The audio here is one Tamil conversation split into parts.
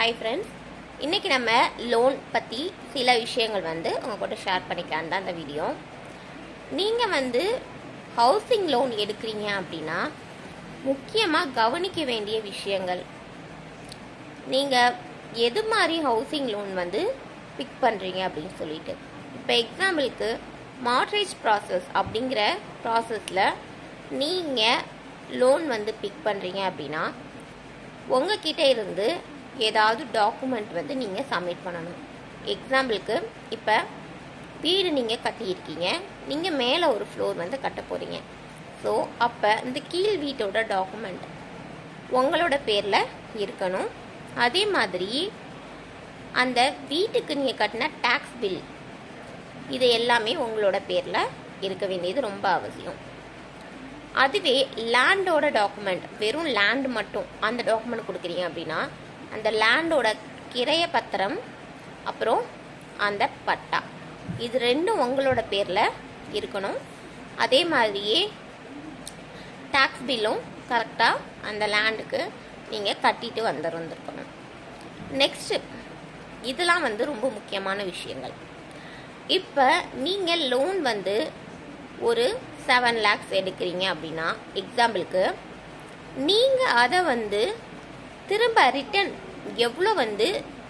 ஹாய் ஃப்ரெண்ட்ஸ், இன்றைக்கி நம்ம லோன் பற்றி சில விஷயங்கள் உங்கள் கூட ஷேர் பண்ணிக்கலாம் தான் இந்த வீடியோ. நீங்கள் ஹவுசிங் லோன் எடுக்கிறீங்க அப்படின்னா முக்கியமாக கவனிக்க வேண்டிய விஷயங்கள், நீங்கள் எது மாதிரி ஹவுசிங் லோன் பிக் பண்ணுறீங்க அப்படின்னு சொல்லிட்டு. இப்போ எக்ஸாம்பிளுக்கு மார்ட்கேஜ் ப்ராசஸ் அப்படிங்கிற ப்ராசஸில் நீங்கள் லோன் பிக் பண்ணுறீங்க அப்படின்னா உங்ககிட்ட இருந்து ஏதாவது டாக்குமெண்ட் நீங்கள் சப்மிட் பண்ணணும். எக்ஸாம்பிளுக்கு இப்போ வீடு நீங்கள் கட்டியிருக்கீங்க, நீங்கள் மேலே ஒரு ஃப்ளோர் கட்ட போகிறீங்க. ஸோ அப்போ இந்த கீழ் வீட்டோட டாக்குமெண்ட் உங்களோட பேரில் இருக்கணும். அதே மாதிரி அந்த வீட்டுக்கு நீங்கள் கட்டின டேக்ஸ் பில் இது எல்லாமே உங்களோட பேரில் இருக்க வேண்டியது ரொம்ப அவசியம். அதுவே லேண்டோட டாக்குமெண்ட், வெறும் லேண்ட் மட்டும் அந்த டாக்குமெண்ட் கொடுக்குறீங்க அப்படின்னா அந்த லேண்டோட கிரைய பத்திரம் அப்புறம் அந்த பட்டா இது ரெண்டும் உங்களோட பேரில் இருக்கணும். அதே மாதிரியே டேக்ஸ் பில்லும் கரெக்டாக அந்த லேண்டுக்கு நீங்கள் கட்டிட்டு வந்துருக்கணும். நெக்ஸ்ட்டு இதெல்லாம் ரொம்ப முக்கியமான விஷயங்கள். இப்போ நீங்கள் லோன் ஒரு 7 lakhs எடுக்கிறீங்க அப்படின்னா எக்ஸாம்பிளுக்கு நீங்கள் அதை திரும்ப ரிட்டன் எவ்வளோ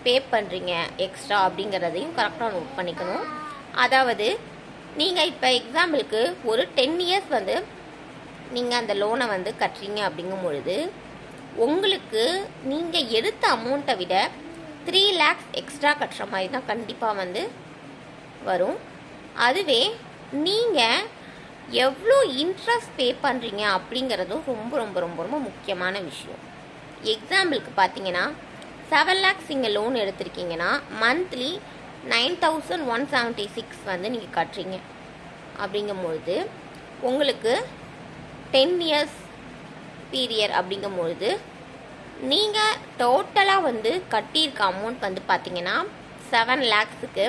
பே பண்ணுறீங்க எக்ஸ்ட்ரா அப்படிங்கிறதையும் கரெக்டாக நோட் பண்ணிக்கணும். அதாவது நீங்கள் இப்போ எக்ஸாம்பிளுக்கு ஒரு 10 years நீங்கள் அந்த லோனை கட்டுறீங்க அப்படிங்கும் பொழுது உங்களுக்கு நீங்கள் எடுத்த அமௌண்ட்டை விட 3 lakhs எக்ஸ்ட்ரா கட்டுற மாதிரி தான் கண்டிப்பாக வரும். அதுவே நீங்கள் எவ்வளோ இன்ட்ரெஸ்ட் பே பண்ணுறீங்க அப்படிங்கிறதும் ரொம்ப ரொம்ப ரொம்ப ரொம்ப முக்கியமான விஷயம். எக்ஸாம்பிளுக்கு பார்த்தீங்கன்னா 7 lakhs நீங்கள் லோன் எடுத்திருக்கீங்கன்னா மந்த்லி 9176 நீங்கள் கட்டுறீங்க அப்படிங்கும்பொழுது உங்களுக்கு 10 years பீரியட் அப்படிங்கும்பொழுது நீங்கள் டோட்டலாக கட்டியிருக்க அமௌண்ட் பார்த்தீங்கன்னா 7 lakhsக்கு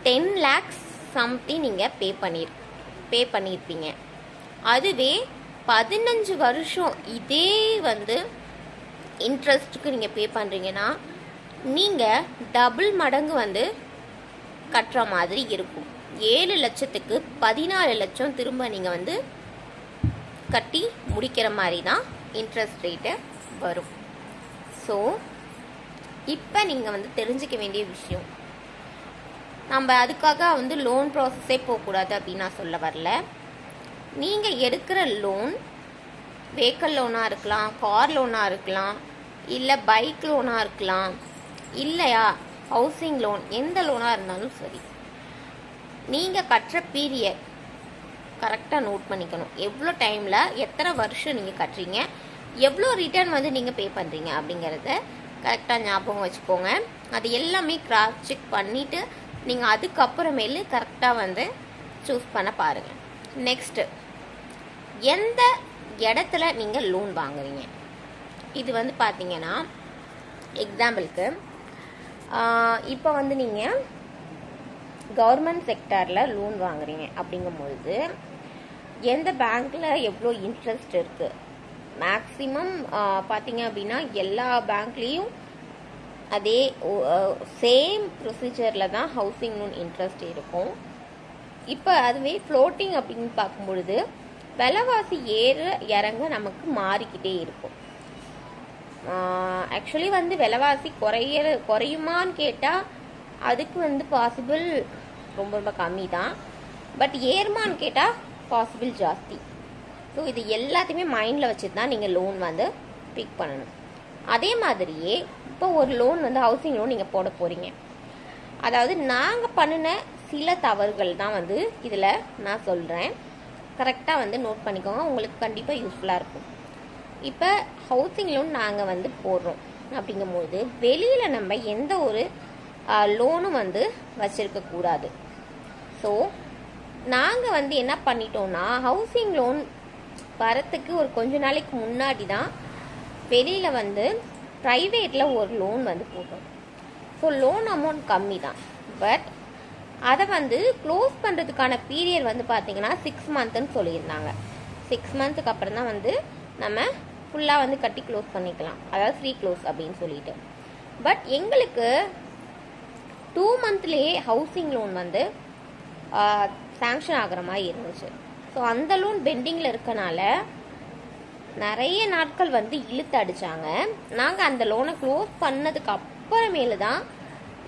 10 lakhs சம்திங் நீங்கள் பே பண்ணியிருப்பீங்க. அதுவே 15 வருஷம் இதே இன்ட்ரெஸ்ட்டுக்கு நீங்கள் பே பண்ணுறீங்கன்னா நீங்கள் டபுள் மடங்கு கட்டுற மாதிரி இருக்கும். 7 லட்சத்துக்கு 14 லட்சம் திரும்ப நீங்கள் கட்டி முடிக்கிற மாதிரி தான் இன்ட்ரெஸ்ட் ரேட்டு வரும். ஸோ இப்போ நீங்கள் தெரிஞ்சிக்க வேண்டிய விஷயம், நம்ம அதுக்காக லோன் ப்ராசஸே போகக்கூடாது அப்படின்னு நான் சொல்ல வரல. நீங்கள் எடுக்கிற லோன் வெஹிக்கிள் லோனாக இருக்கலாம், கார் லோனாக இருக்கலாம், இல்லை பைக் லோனாக இருக்கலாம், இல்லையா ஹவுசிங் லோன், எந்த லோனாக இருந்தாலும் சரி, நீங்கள் கட்டுற பீரியட் கரெக்டாக நோட் பண்ணிக்கணும். எவ்வளோ டைமில் எத்தனை வருஷம் நீங்கள் கட்டுறீங்க, எவ்வளோ ரிட்டர்ன் நீங்கள் பே பண்ணுறீங்க அப்படிங்கிறத கரெக்டாக ஞாபகம் வச்சுக்கோங்க. அது எல்லாமே கிராஸ் செக் பண்ணிவிட்டு நீங்கள் அதுக்கப்புறமேலு கரெக்டாக சூஸ் பண்ண பாருங்கள். நெக்ஸ்ட்டு எந்த இடத்துல நீங்கள் லோன் வாங்குறீங்க, இது பார்த்தீங்கன்னா எக்ஸாம்பிளுக்கு இப்போ நீங்கள் கவர்மெண்ட் செக்டாரில் லோன் வாங்குறீங்க அப்படிங்கும்பொழுது எந்த பேங்க்கில் எவ்வளோ இன்ட்ரெஸ்ட் இருக்குது, மேக்ஸிமம் பார்த்தீங்க அப்படின்னா எல்லா பேங்க்லேயும் அதே சேம் ப்ரொசீஜரில் தான் ஹவுசிங் லோன் இன்ட்ரெஸ்ட் இருக்கும். இப்போ அதுவே ஃப்ளோட்டிங் அப்படின்னு பார்க்கும்பொழுது விலைவாசி ஏற இறங்க நமக்கு மாறிக்கிட்டே இருக்கும். ஆக்சுவலி விலைவாசி குறையுமான்னு கேட்டால் அதுக்கு பாசிபிள் ரொம்ப ரொம்ப கம்மி தான். பட் ஏறுமான்னு கேட்டால் பாசிபிள் ஜாஸ்தி. ஸோ இது எல்லாத்தையுமே மைண்டில் வச்சுட்டு தான் நீங்கள் லோன் பிக் பண்ணணும். அதே மாதிரியே இப்போ ஒரு லோன் ஹவுசிங் லோன் நீங்கள் போட போகிறீங்க. அதாவது நாங்கள் பண்ணின சில தவறுகள் தான் இதில் நான் சொல்கிறேன். கரெக்டாக நோட் பண்ணிக்கோங்க, உங்களுக்கு கண்டிப்பாக யூஸ்ஃபுல்லாக இருக்கும். இப்போ ஹவுசிங் லோன் நாங்கள் போடுறோம் அப்படிங்கும்போது வெளியில் நம்ம எந்த ஒரு லோனும் வச்சுருக்கக்கூடாது. ஸோ நாங்கள் என்ன பண்ணிட்டோம்னா ஹவுசிங் லோன் வரத்துக்கு ஒரு கொஞ்ச நாளைக்கு முன்னாடி தான் வெளியில் ப்ரைவேட்டில் ஒரு லோன் போட்டோம். ஸோ லோன் அமௌண்ட் கம்மி தான், பட் அதை க்ளோஸ் பண்ணுறதுக்கான பீரியட் பார்த்தீங்கன்னா 6 monthsன்னு சொல்லியிருந்தாங்க. 6 monthsக்கு அப்புறம் தான் நம்ம ஃபுல்லாக கட்டி க்ளோஸ் பண்ணிக்கலாம், அதாவது ஃப்ரீ க்ளோஸ் அப்படின்னு சொல்லிட்டு. பட் எங்களுக்கு 2 மந்த்லேயே ஹவுசிங் லோன் வந்து சாங்ஷன் ஆகிற மாதிரி இருந்துச்சு. ஸோ அந்த லோன் பெண்டிங்கில் இருக்கனால நிறைய நாட்கள் வந்து இழுத்து அடித்தாங்க. நாங்கள் அந்த லோனை க்ளோஸ் பண்ணதுக்கு அப்புறமேலு தான்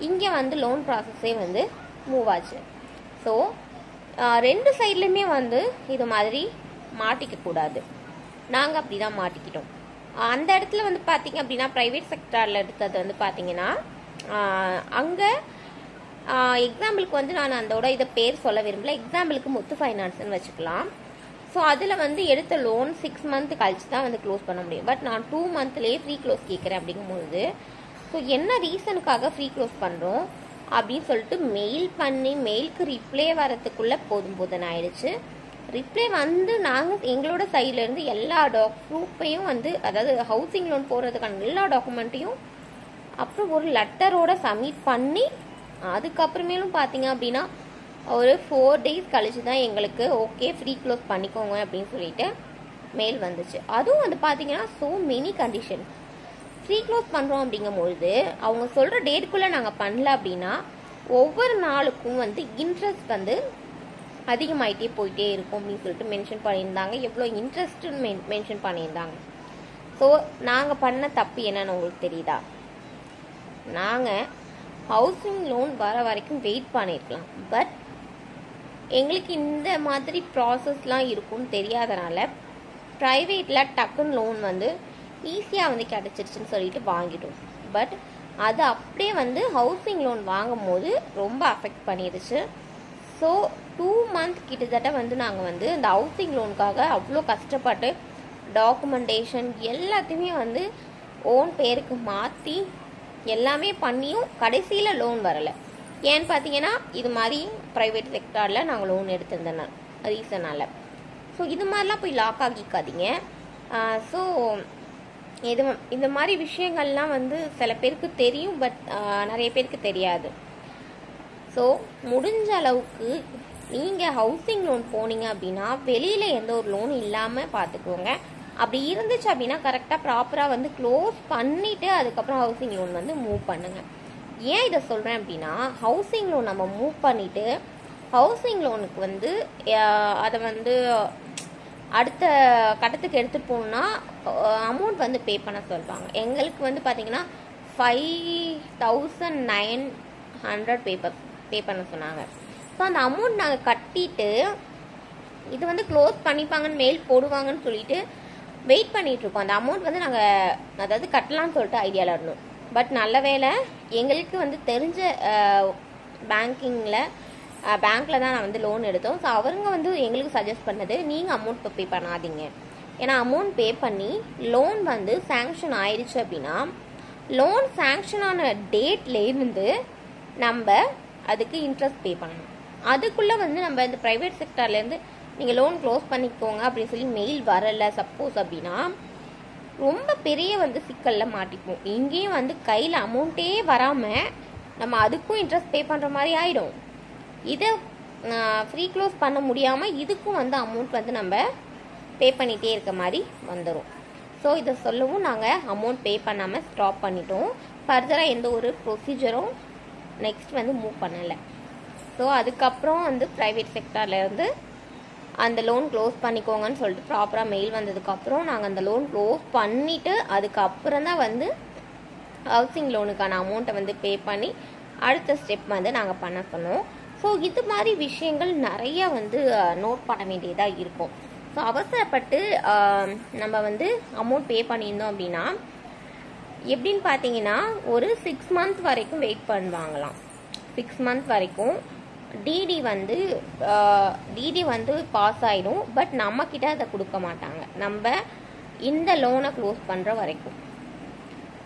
இங்கே வந்து லோன் ப்ராசஸே வந்து மூவ் ஆச்சு. ஸோ 2 சைட்லையுமே வந்து இது மாதிரி மாட்டிக்க கூடாது. நாங்கள் அப்படி தான் மாட்டிக்கிட்டோம். அந்த இடத்துல வந்து பார்த்தீங்க அப்படின்னா ப்ரைவேட் செக்டாரில் எடுத்தது வந்து பார்த்தீங்கன்னா அங்கே எக்ஸாம்பிளுக்கு வந்து நான் அதோட இதை பேர் சொல்ல விரும்பல. எக்ஸாம்பிளுக்கு முத்து ஃபைனான்ஸ்னு வச்சுக்கலாம். ஸோ அதில் வந்து எடுத்த லோன் 6 மந்த் கழிச்சு தான் வந்து க்ளோஸ் பண்ண முடியும். பட் நான் 2 மந்த்லேயே ஃப்ரீ க்ளோஸ் கேட்குறேன் அப்படிங்கும்போது ஸோ என்ன ரீசனுக்காக ஃப்ரீ க்ளோஸ் பண்ணுறோம் அப்படின்னு சொல்லிட்டு மெயில் பண்ணி மெயிலுக்கு ரிப்ளை வரத்துக்குள்ளே போதும் ஆயிடுச்சு. ரிப்ளை வந்து நாங்கள் எங்களோட சைட்லேருந்து எல்லா ப்ரூஃபையும் வந்து அதாவது ஹவுசிங் லோன் போடுறதுக்கான எல்லா டாக்குமெண்ட்டையும் அப்புறம் ஒரு லெட்டரோட சப்மிட் பண்ணி அதுக்கப்புறமேலும் பார்த்தீங்க அப்படின்னா ஒரு 4 days கழிச்சு தான் எங்களுக்கு ஓகே ஃப்ரீ க்ளோஸ் பண்ணிக்கோங்க அப்படின்னு சொல்லிட்டு மெயில் வந்துச்சு. அதுவும் வந்து பார்த்தீங்கன்னா so many condition. Free close பண்ணுறோம் அப்படிங்கும்பொழுது அவங்க சொல்கிற டேட்டுக்குள்ளே நாங்கள் பண்ணல அப்படின்னா ஒவ்வொரு நாளுக்கும் வந்து இன்ட்ரெஸ்ட் வந்து அதிகமாகிட்டே போயிட்டே இருக்கும் அப்படின்னு சொல்லிட்டு மென்ஷன் பண்ணியிருந்தாங்க. எவ்வளோ இன்ட்ரெஸ்ட்டுன்னு மென்ஷன் பண்ணியிருந்தாங்க. ஸோ நாங்கள் பண்ண தப்பு என்னன்னு உங்களுக்கு தெரியுதா? நாங்கள் ஹவுசிங் லோன் வர வரைக்கும் வெயிட் பண்ணியிருக்கலாம். பட் எங்களுக்கு இந்த மாதிரி ப்ராசஸ்லாம் இருக்கும்னு தெரியாதனால ப்ரைவேட்டில் டக்குன்னு லோன் வந்து ஈஸியாக வந்து கிடச்சிருச்சுன்னு சொல்லிட்டு வாங்கிட்டோம். பட் அது அப்படியே வந்து ஹவுசிங் லோன் வாங்கும் போது ரொம்ப அஃபெக்ட் பண்ணிடுச்சு. ஸோ 2 month கிட்டத்தட்ட வந்து நாங்கள் வந்து இந்த ஹவுசிங் லோனுக்காக அவ்வளோ கஷ்டப்பட்டு டாக்குமெண்டேஷன் எல்லாத்தையுமே வந்து ஓன் பேருக்கு மாற்றி எல்லாமே பண்ணியும் கடைசியில் லோன் வரலை. ஏன்னு பார்த்தீங்கன்னா இது மாதிரி ப்ரைவேட் செக்டாரில் நாங்கள் லோன் எடுத்திருந்தேன் ரீசனால். ஸோ இது மாதிரிலாம் போய் லாக் ஆகிக்காதீங்க. ஸோ இந்த மாதிரி விஷயங்கள்லாம் வந்து சில பேருக்கு தெரியும், பட் நிறைய பேருக்கு தெரியாது. ஸோ முடிஞ்ச அளவுக்கு நீங்கள் ஹவுசிங் லோன் போனீங்க அப்படின்னா வெளியில் எந்த ஒரு லோன் இல்லாமல் பார்த்துக்கோங்க. அப்படி இருந்துச்சு அப்படின்னா கரெக்டாக ப்ராப்பராக வந்து க்ளோஸ் பண்ணிவிட்டு அதுக்கப்புறம் ஹவுசிங் லோன் வந்து மூவ் பண்ணுங்கள். ஏன் இதை சொல்கிறேன் அப்படின்னா ஹவுசிங் லோன் நம்ம மூவ் பண்ணிவிட்டு ஹவுசிங் லோனுக்கு வந்து அதை வந்து அடுத்த கட்டத்துக்கு எடுத்துகிட்டு போகணுன்னா அமௌண்ட் வந்து பே பண்ண சொல்லுவாங்க. எங்களுக்கு வந்து பார்த்திங்கன்னா 5900 பே பண்ண சொன்னாங்க. ஸோ அந்த அமௌண்ட் நாங்கள் கட்டிட்டு இது வந்து க்ளோஸ் பண்ணிப்பாங்கன்னு மெயில் போடுவாங்கன்னு சொல்லிட்டு வெயிட் பண்ணிகிட்ருக்கோம். அந்த அமௌண்ட் வந்து நாங்கள் அதாவது கட்டலான்னு சொல்லிட்டு ஐடியாவில் இருந்தோம். பட் நல்ல வேலை எங்களுக்கு வந்து தெரிஞ்ச பேங்க்கில் தான் நான் வந்து லோன் எடுத்தோம். ஸோ அவங்க வந்து எங்களுக்கு சஜஸ்ட் பண்ணது நீங்கள் அமௌண்ட் பே பண்ணாதீங்க. ஏன்னா அமௌண்ட் பே பண்ணி லோன் வந்து சேங்ஷன் ஆயிடுச்சு அப்படின்னா லோன் சேங்ஷன் ஆன டேட்லேருந்து நம்ம அதுக்கு இன்ட்ரெஸ்ட் பே பண்ணணும். அதுக்குள்ளே வந்து நம்ம இந்த ப்ரைவேட் செக்டார்லேருந்து நீங்கள் லோன் க்ளோஸ் பண்ணிக்கோங்க அப்படின்னு சொல்லி மெயில் வரலை சப்போஸ் அப்படின்னா ரொம்ப பெரிய வந்து சிக்கலில் மாட்டிப்போம். இங்கேயும் வந்து கையில் அமௌண்ட்டே வராமல் நம்ம அதுக்கும் இன்ட்ரெஸ்ட் பே பண்ணுற மாதிரி ஆகிடும். இதை ஃப்ரீ க்ளோஸ் பண்ண முடியாமல் இதுக்கும் வந்து அமௌண்ட் வந்து நம்ம பே பண்ணிகிட்டே இருக்க மாதிரி வந்துடும். ஸோ இதை சொல்லவும் நாங்கள் அமௌண்ட் பே பண்ணாமல் ஸ்டாப் பண்ணிட்டோம். ஃபர்தராக எந்த ஒரு ப்ரொசீஜரும் நெக்ஸ்ட் வந்து மூவ் பண்ணலை. ஸோ அதுக்கப்புறம் வந்து ப்ரைவேட் செக்டார்லேருந்து அந்த லோன் க்ளோஸ் பண்ணிக்கோங்கன்னு சொல்லிட்டு ப்ராப்பராக மெயில் வந்ததுக்கப்புறம் நாங்கள் அந்த லோன் க்ளோஸ் பண்ணிவிட்டு அதுக்கப்புறம் தான் வந்து ஹவுசிங் லோனுக்கான அமௌண்ட்டை வந்து பே பண்ணி அடுத்த ஸ்டெப் வந்து நாங்கள் பண்ண சொன்னோம். ஸோ இது மாதிரி விஷயங்கள் நிறைய வந்து நோட் பண்ண வேண்டியதாக இருக்கும். ஸோ அவசரப்பட்டு நம்ம வந்து அமௌண்ட் பே பண்ணியிருந்தோம் அப்படின்னா எப்படின்னு பார்த்தீங்கன்னா ஒரு 6 month வரைக்கும் வெயிட் பண்ணுவாங்களாம். 6 month வரைக்கும் டிடி வந்து பாஸ் ஆகிடும். பட் நம்மக்கிட்ட அதை கொடுக்க மாட்டாங்க நம்ம இந்த லோனை க்ளோஸ் பண்ணுற வரைக்கும்.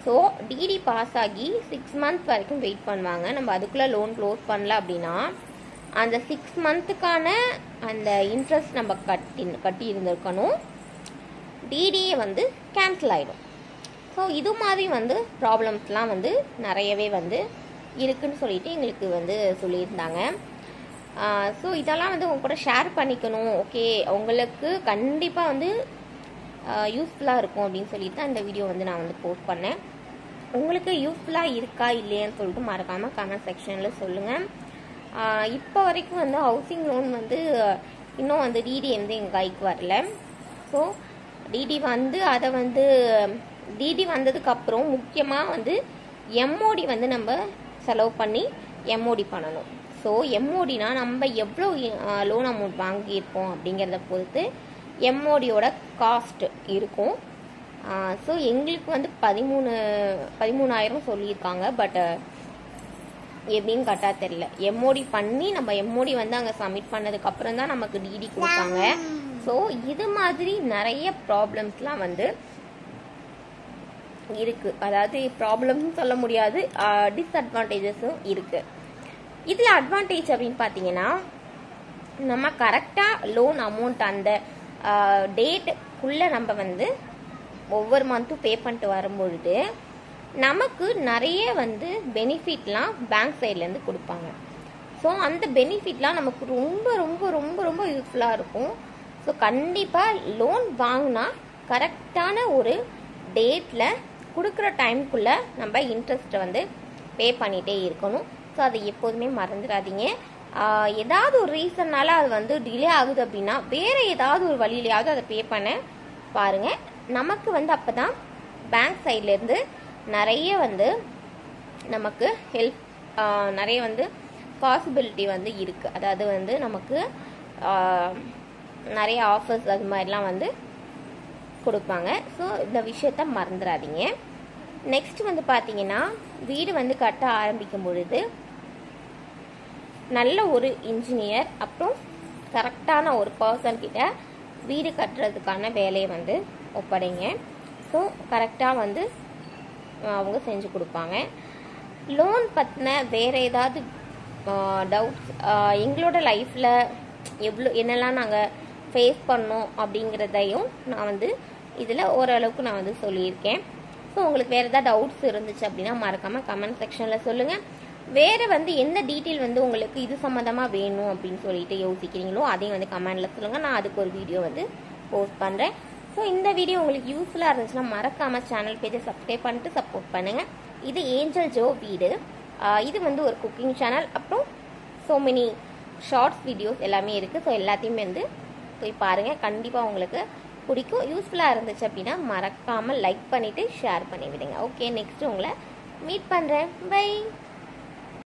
ஸோ டிடி பாஸ் ஆகி 6 month வரைக்கும் வெயிட் பண்ணுவாங்க. நம்ம அதுக்குள்ளே லோன் க்ளோஸ் பண்ணல அப்படின்னா அந்த 6 monthக்கான அந்த இன்ட்ரெஸ்ட் நம்ம கட்டி இருந்திருக்கணும். டிடியே வந்து கேன்சல் ஆகிடும். ஸோ இது மாதிரி வந்து ப்ராப்ளம்ஸ்லாம் வந்து நிறையவே வந்து இருக்குன்னு சொல்லிட்டு எங்களுக்கு வந்து சொல்லியிருந்தாங்க. ஸோ இதெல்லாம் வந்து உங்க கூட ஷேர் பண்ணிக்கணும். ஓகே உங்களுக்கு கண்டிப்பாக வந்து யூஸ்ஃபுல்லாக இருக்கும் அப்படின்னு சொல்லிட்டு தான் இந்த வீடியோ வந்து நான் வந்து போஸ்ட் பண்ணேன். உங்களுக்கு யூஸ்ஃபுல்லாக இருக்கா இல்லையான்னு சொல்லிட்டு மறக்காமல் கமெண்ட் செக்ஷனில் சொல்லுங்கள். இப்போ வரைக்கும் வந்து ஹவுசிங் லோன் வந்து இன்னும் வந்து டிடி வந்து எங்கள் கைக்கு வரல. ஸோ டிடி வந்து அதை வந்து டிடி வந்ததுக்கப்புறம் முக்கியமாக வந்து எம்ஓடி வந்து நம்ம செலவு பண்ணி எம்ஓடி பண்ணணும். ஸோ எம்ஓடினா நம்ம எவ்வளோ லோன் அமௌண்ட் வாங்கியிருக்கோம் அப்படிங்கிறத பொறுத்து எம்ஓடியோட காஸ்ட் இருக்கும். ஸோ எங்களுக்கு வந்து 13,000 சொல்லியிருக்காங்க. பட் எப்படின்னு கரெக்டாக தெரியல. எம்ஓடி பண்ணி நம்ம எம்ஓடி வந்து அங்கே சப்மிட் பண்ணதுக்கப்புறம் தான் நமக்கு டிடி கொடுப்பாங்க. ஸோ இது மாதிரி நிறைய ப்ராப்ளம்ஸ்லாம் வந்து இருக்கு. அதாவது ப்ராப்ளம்னு சொல்ல முடியாது, டிஸ்அட்வான்டேஜஸும் இருக்கு. இதில் அட்வான்டேஜ் அப்படின்னு பார்த்தீங்கன்னா நம்ம கரெக்டாக லோன் அமௌண்ட் அந்த டேட்டுக்குள்ளே நம்ம வந்து ஒவ்வொரு மந்த்தும் பே பண்ணிட்டு வரும்பொழுது நமக்கு நிறைய வந்து பெனிஃபிட்லாம் பேங்க் சைட்லேருந்து கொடுப்பாங்க. ஸோ அந்த பெனிஃபிட்லாம் நமக்கு ரொம்ப ரொம்ப ரொம்ப ரொம்ப யூஸ்ஃபுல்லாக இருக்கும். ஸோ கண்டிப்பாக லோன் வாங்கினா கரெக்டான ஒரு டேட்டில் கொடுக்குற டைமுக்குள்ளே நம்ம இன்ட்ரெஸ்ட்டை வந்து பே பண்ணிகிட்டே இருக்கணும். ஸோ அதை எப்போதுமே மறந்துடாதீங்க. ஏதாவது ஒரு ரீசன்னால அது வந்து டிலே ஆகுது அப்படின்னா வேறு ஏதாவது ஒரு வழியிலையாவது அதை பே பண்ண பாருங்கள். நமக்கு வந்து அப்போ தான் பேங்க் சைட்லேருந்து நிறைய வந்து நமக்கு ஹெல்ப், நிறைய வந்து பாசிபிலிட்டி வந்து இருக்குது. அதாவது வந்து நமக்கு நிறைய ஆஃபர்ஸ் அது மாதிரிலாம் வந்து கொடுப்பாங்க. ஸோ இந்த விஷயத்த மறந்துடாதீங்க. நெக்ஸ்ட் வந்து பார்த்தீங்கன்னா வீடு வந்து கட்ட ஆரம்பிக்கும் பொழுது நல்ல ஒரு இன்ஜினியர் அப்புறம் கரெக்டான ஒரு பர்சன் கிட்ட வீடு கட்டுறதுக்கான வேலையை வந்து ஒப்படைங்க. ஸோ கரெக்டாக வந்து அவங்க செஞ்சு கொடுப்பாங்க. லோன் பற்றின வேறு ஏதாவது டவுட்ஸ், எங்களோட லைஃப்பில் என்னெல்லாம் நாங்கள் ஃபேஸ் பண்ணோம் அப்படிங்கிறதையும் நான் வந்து இதில் ஓரளவுக்கு நான் வந்து சொல்லியிருக்கேன். ஸோ உங்களுக்கு வேறு ஏதாவது டவுட்ஸ் இருந்துச்சு அப்படின்னா மறக்காமல் கமெண்ட் செக்ஷனில் சொல்லுங்கள். வேறு வந்து என்ன டீட்டெயில் வந்து உங்களுக்கு இது சம்மந்தமாக வேணும் அப்படின்னு சொல்லிட்டு யோசிக்கிறீங்களோ அதையும் வந்து கமெண்டில் சொல்லுங்கள். நான் அதுக்கு ஒரு வீடியோ வந்து போஸ்ட் பண்ணுறேன். ஸோ இந்த வீடியோ உங்களுக்கு யூஸ்ஃபுல்லாக இருந்துச்சுன்னா மறக்காமல் சேனல் பேஜை சப்ஸ்கிரைப் பண்ணிட்டு சப்போர்ட் பண்ணுங்கள். இது ஏஞ்சல் ஜோ வீடு. இது வந்து ஒரு குக்கிங் சேனல். அப்புறம் ஸோ மெனி ஷார்ட்ஸ் வீடியோஸ் எல்லாமே இருக்குது. ஸோ எல்லாத்தையுமே வந்து போய் பாருங்கள். கண்டிப்பாக உங்களுக்கு பிடிக்கும். யூஸ்ஃபுல்லாக இருந்துச்சு அப்படின்னா மறக்காமல் லைக் பண்ணிவிட்டு ஷேர் பண்ணி விடுங்க. ஓகே, நெக்ஸ்ட் உங்களை மீட் பண்ணுறேன். பை.